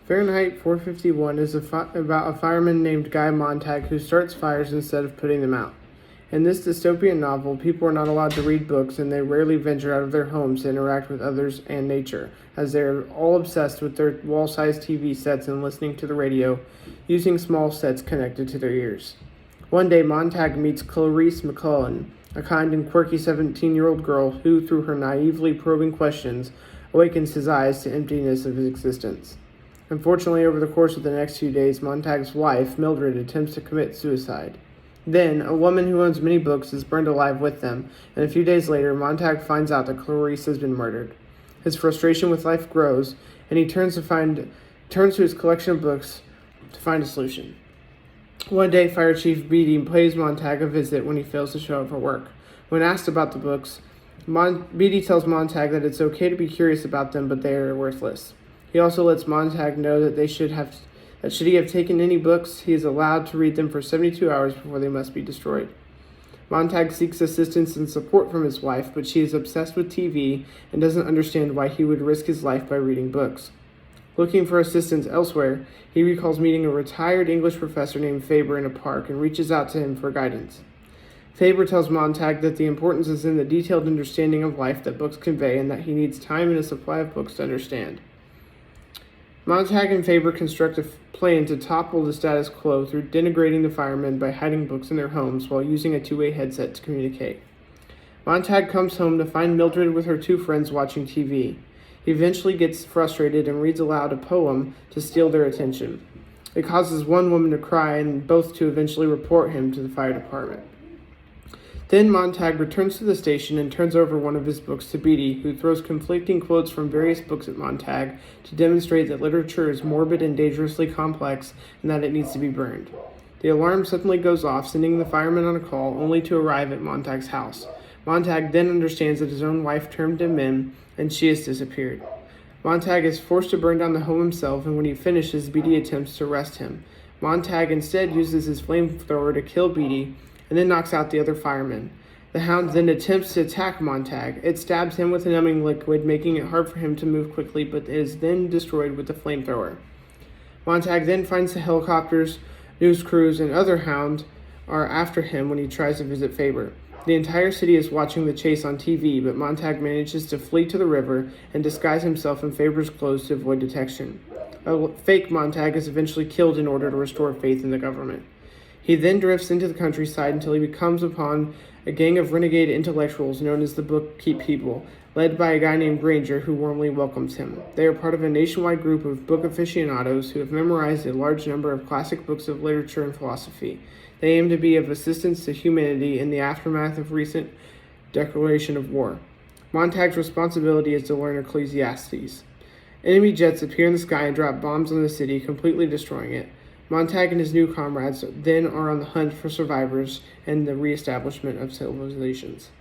Fahrenheit 451 is about a fireman named Guy Montag who starts fires instead of putting them out. In this dystopian novel, people are not allowed to read books and they rarely venture out of their homes to interact with others and nature, as they are all obsessed with their wall-sized TV sets and listening to the radio, using small sets connected to their ears. One day, Montag meets Clarice McClellan, a kind and quirky 17-year-old girl who, through her naively probing questions, awakens his eyes to emptiness of his existence. Unfortunately, over the course of the next few days, Montag's wife, Mildred, attempts to commit suicide. Then, a woman who owns many books is burned alive with them, and a few days later, Montag finds out that Clarice has been murdered. His frustration with life grows, and he turns to his collection of books to find a solution. One day, Fire Chief Beatty pays Montag a visit when he fails to show up for work. When asked about the books, Beatty tells Montag that it's okay to be curious about them, but they are worthless. He also lets Montag know that should he have taken any books, he is allowed to read them for 72 hours before they must be destroyed. Montag seeks assistance and support from his wife, but she is obsessed with TV and doesn't understand why he would risk his life by reading books. Looking for assistance elsewhere, he recalls meeting a retired English professor named Faber in a park and reaches out to him for guidance. Faber tells Montag that the importance is in the detailed understanding of life that books convey and that he needs time and a supply of books to understand. Montag and Faber construct a plan to topple the status quo through denigrating the firemen by hiding books in their homes while using a two-way headset to communicate. Montag comes home to find Mildred with her two friends watching TV. He eventually gets frustrated and reads aloud a poem to steal their attention. It causes one woman to cry and both to eventually report him to the fire department. Then Montag returns to the station and turns over one of his books to Beatty, who throws conflicting quotes from various books at Montag to demonstrate that literature is morbid and dangerously complex and that it needs to be burned. The alarm suddenly goes off, sending the firemen on a call, only to arrive at Montag's house. Montag then understands that his own wife turned him in, and she has disappeared. Montag is forced to burn down the home himself, and when he finishes, Beatty attempts to arrest him. Montag instead uses his flamethrower to kill Beatty, and then knocks out the other firemen. The hound then attempts to attack Montag. It stabs him with a numbing liquid, making it hard for him to move quickly, but is then destroyed with the flamethrower. Montag then finds the helicopters, news crews, and other hounds are after him when he tries to visit Faber. The entire city is watching the chase on TV, but Montag manages to flee to the river and disguise himself in Faber's clothes to avoid detection. A fake Montag is eventually killed in order to restore faith in the government. He then drifts into the countryside until he comes upon a gang of renegade intellectuals known as the Bookkeep People, led by a guy named Granger who warmly welcomes him. They are part of a nationwide group of book aficionados who have memorized a large number of classic books of literature and philosophy. They aim to be of assistance to humanity in the aftermath of recent declaration of war. Montag's responsibility is to learn Ecclesiastes. Enemy jets appear in the sky and drop bombs on the city, completely destroying it. Montag and his new comrades then are on the hunt for survivors and the reestablishment of civilizations.